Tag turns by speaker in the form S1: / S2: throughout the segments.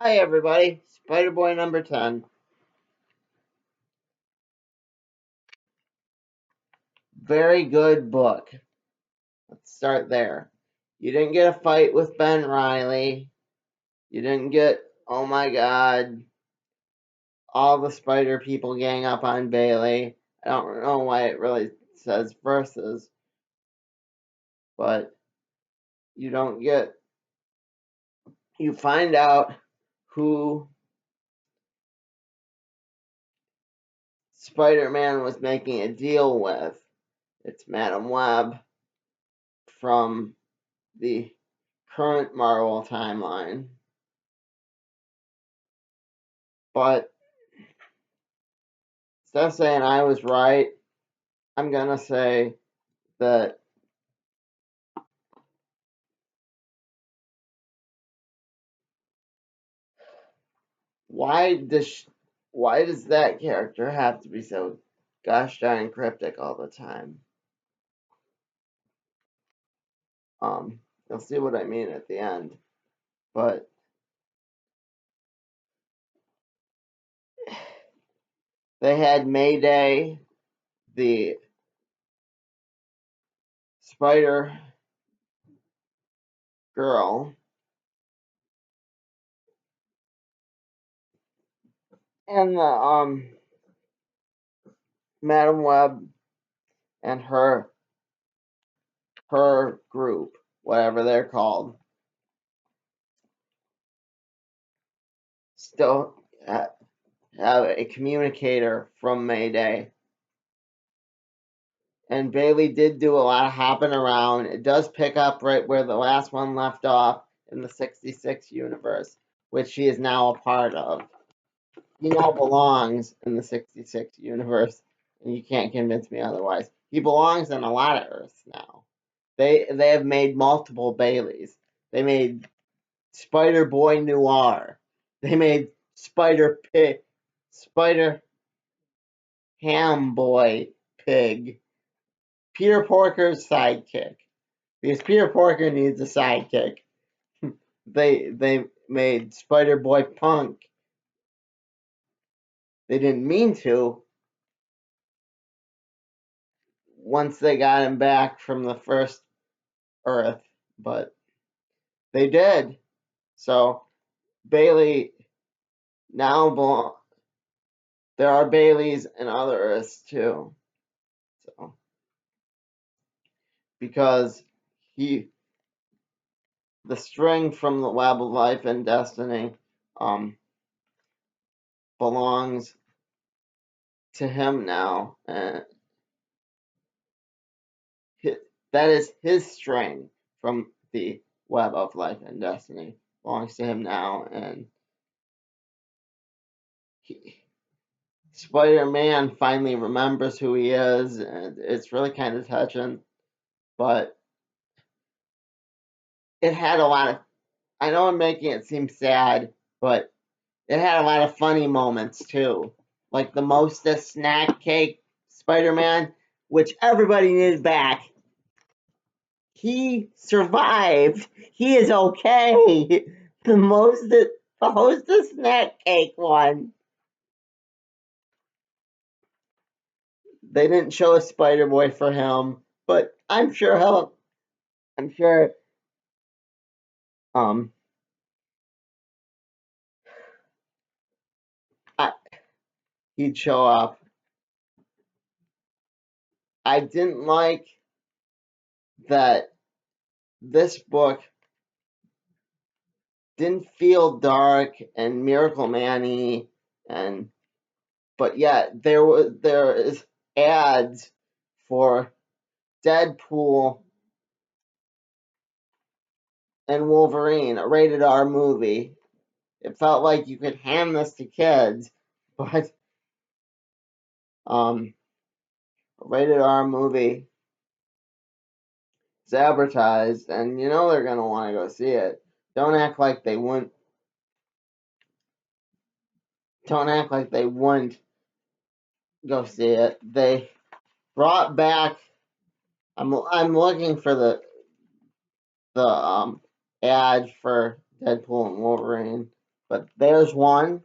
S1: Hi everybody, Spider-Boy number 10. Very good book. Let's start there. You didn't get a fight with Ben Reilly. You didn't get, oh my god, all the spider people gang up on Bailey. I don't know why it really says versus, but you don't get, you find out who Spider-Man was making a deal with. It's Madam Web from the current Marvel timeline. But instead of saying I was right, I'm gonna say that why does that character have to be so gosh darn cryptic all the time? You'll see what I mean at the end. But they had Mayday, the Spider Girl, and the Madam Web and her group, whatever they're called, still have a communicator from Mayday. And Bailey did do a lot of hopping around. It does pick up right where the last one left off in the 66 universe, which she is now a part of. He now belongs in the 66 universe, and you can't convince me otherwise. He belongs in a lot of Earths now. They have made multiple Baileys. They made Spider Boy Noir. They made Spider Ham Boy Pig. Peter Porker's sidekick. Because Peter Porker needs a sidekick. They made Spider Boy Punk. They didn't mean to once they got him back from the first Earth, but they did. So Bailey now there are Baileys in other Earths too. So because the string from the Web of Life and Destiny belongs to him now, and that is his string from the Web of Life and Destiny belongs to him now, and Spider-Man finally remembers who he is, and it's really kind of touching. But it had a lot of, I know I'm making it seem sad, but it had a lot of funny moments too. Like the Mostess snack cake Spider-Man, which everybody needed back. He survived. He is okay. The Hostess snack cake one. They didn't show a Spider Boy for him, but I'm sure um I, he'd show up. I didn't like that this book didn't feel dark and Miracle Man-y, and but yet there is ads for Deadpool and Wolverine, a rated R movie. It felt like you could hand this to kids, but a rated R movie is advertised, and you know they're gonna want to go see it. Don't act like they wouldn't. Don't act like they wouldn't go see it. They brought back. I'm looking for the ad for Deadpool and Wolverine, but there's one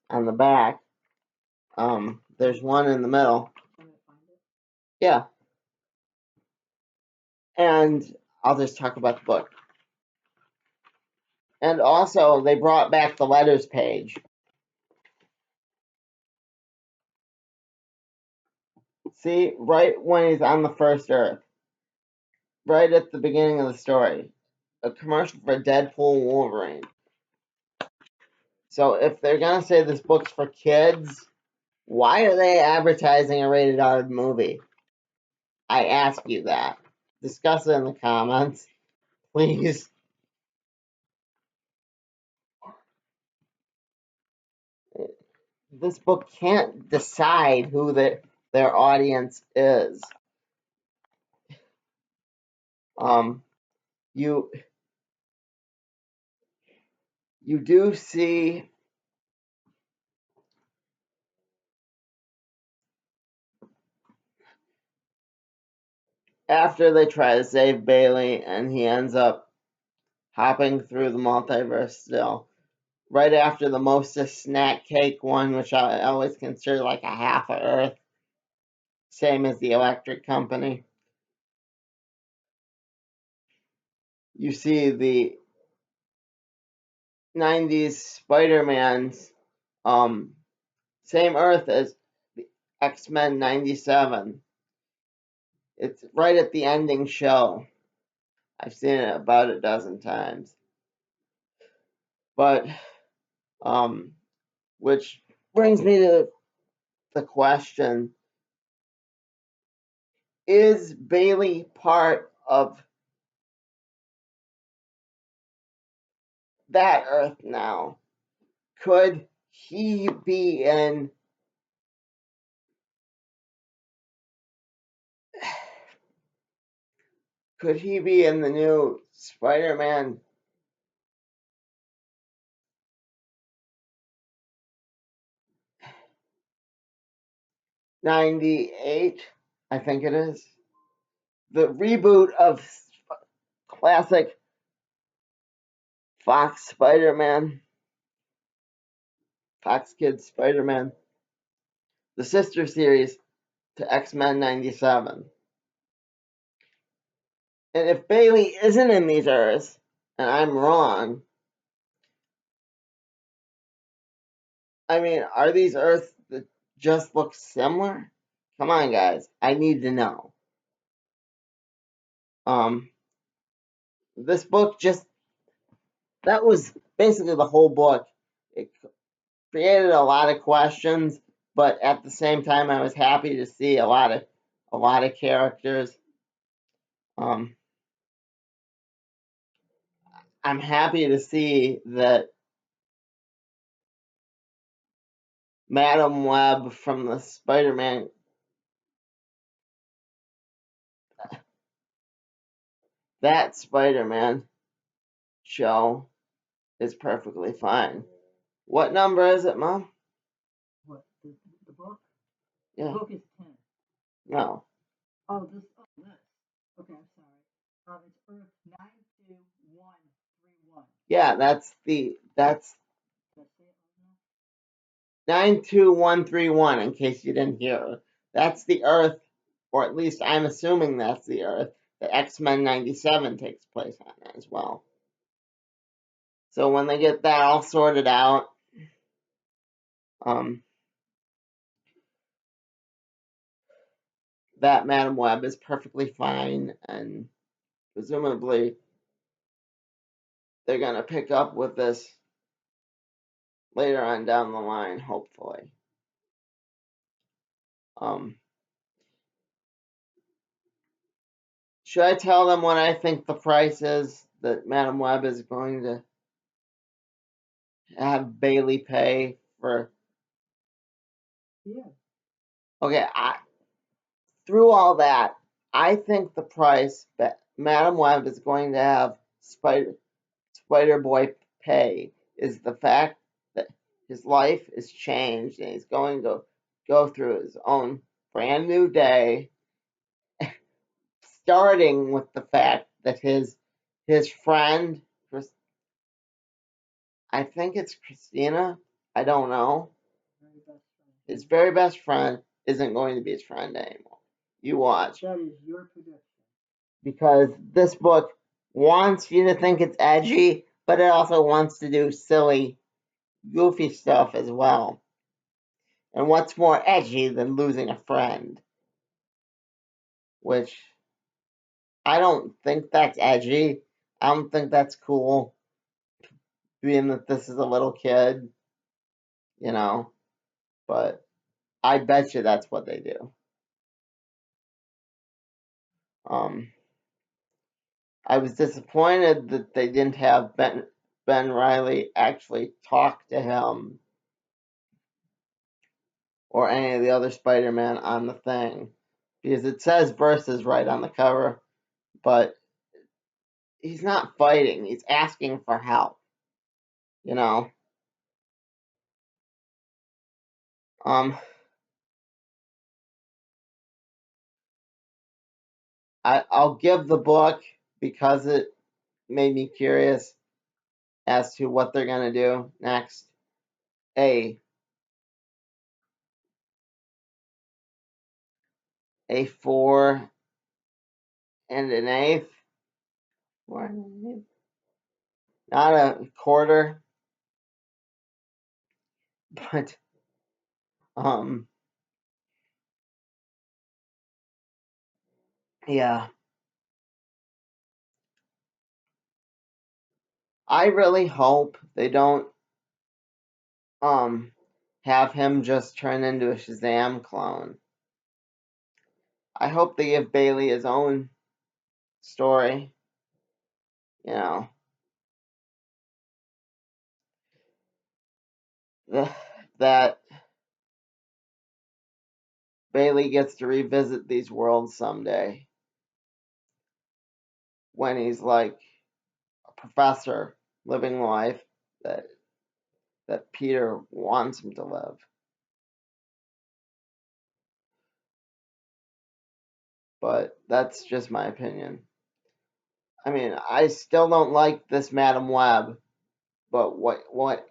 S1: on the back. There's one in the middle. Yeah. And I'll just talk about the book. And also, they brought back the letters page. See, right when he's on the first Earth, right at the beginning of the story, a commercial for Deadpool and Wolverine. So if they're gonna say this book's for kids, why are they advertising a rated R movie? I ask you that. Discuss it in the comments, please. This book can't decide who their audience is. You do see after they try to save Bailey and he ends up hopping through the multiverse still. Right after the Moses snack cake one, which I always consider like a half of Earth, same as the electric company. You see the 90s Spider-Man's same Earth as the X-Men 97. It's right at the ending show. I've seen it about a dozen times. But which brings me to the question, is Bailey part of that Earth now? Could he be in the new Spider-Man? '98, I think it is. The reboot of classic Fox Spider-Man, Fox Kids Spider-Man, the sister series to X-Men 97. And if Bailey isn't in these Earths, and I'm wrong, I mean, are these Earths that just look similar? Come on, guys. I need to know. This book that was basically the whole book. It created a lot of questions, but at the same time, I was happy to see a lot of characters. I'm happy to see that Madam Web from the Spider-Man, that Spider-Man show is perfectly fine. What number is it, Mom?
S2: What, the book?
S1: Yeah.
S2: The book is 10.
S1: No.
S2: Oh, this. Okay, I'm sorry. It's Earth 92131.
S1: Yeah, that's 92131, in case you didn't hear. That's the Earth, or at least I'm assuming that's the Earth, that X-Men 97 takes place on as well. So when they get that all sorted out, that Madam Web is perfectly fine, and presumably they're going to pick up with this later on down the line, hopefully. Should I tell them what I think the price is that Madam Web is going to have Bailey pay for?
S2: Yeah.
S1: Okay, through all that, I think the price that Madam Web is going to have Spider-Boy pay is the fact that his life is changed and he's going to go through his own brand new day, starting with the fact that his friend, I think it's Christina. I don't know.
S2: Very best friend.
S1: His very best friend isn't going to be his friend anymore. You watch.
S2: That is your prediction.
S1: Because this book wants you to think it's edgy, but it also wants to do silly, goofy stuff as well. And what's more edgy than losing a friend? Which I don't think that's edgy. I don't think that's cool, being that this is a little kid, you know. But I bet you that's what they do. I was disappointed that they didn't have Ben Riley actually talk to him or any of the other Spider-Man on the thing, because it says versus right on the cover, but he's not fighting, he's asking for help, you know. I'll give the book, because it made me curious as to what they're gonna do next, a 4 1/8. 4 1/8. Not a quarter, but yeah. I really hope they don't have him just turn into a Shazam clone. I hope they give Bailey his own story, you know. That Bailey gets to revisit these worlds someday when he's like a professor living life that Peter wants him to live. But that's just my opinion. I mean, I still don't like this Madam Web, but what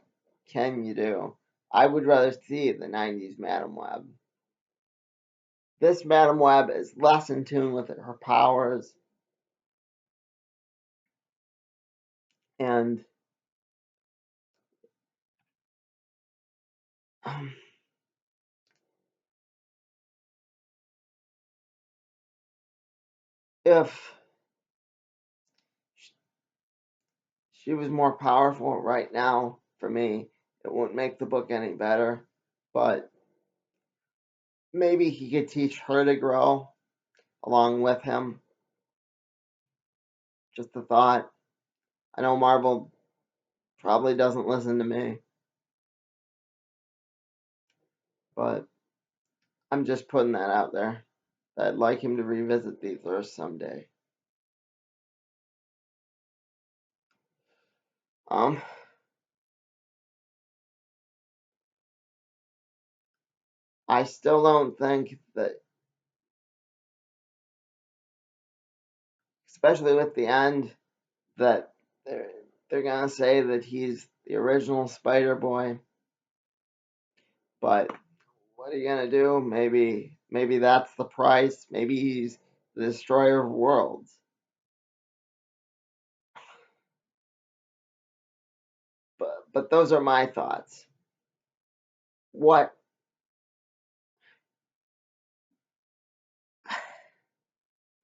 S1: can you do? I would rather see the 90s Madam Web. This Madam Web is less in tune with her powers, and if she was more powerful right now, for me, it wouldn't make the book any better. But maybe he could teach her to grow along with him. Just a thought. I know Marvel probably doesn't listen to me, but I'm just putting that out there. That I'd like him to revisit these Earths someday. Um, I still don't think that, especially with the end, that they're gonna say that he's the original Spider Boy. But what are you gonna do? Maybe that's the price. Maybe he's the destroyer of worlds. But those are my thoughts. What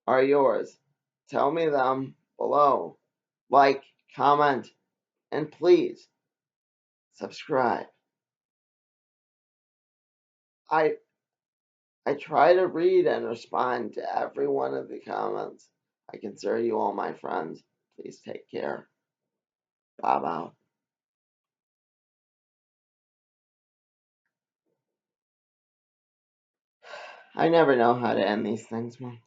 S1: are yours? Tell me them below. Like, comment, and please subscribe. I I try to read and respond to every one of the comments. I consider you all my friends. Please take care. Bob out. I never know how to end these things, man.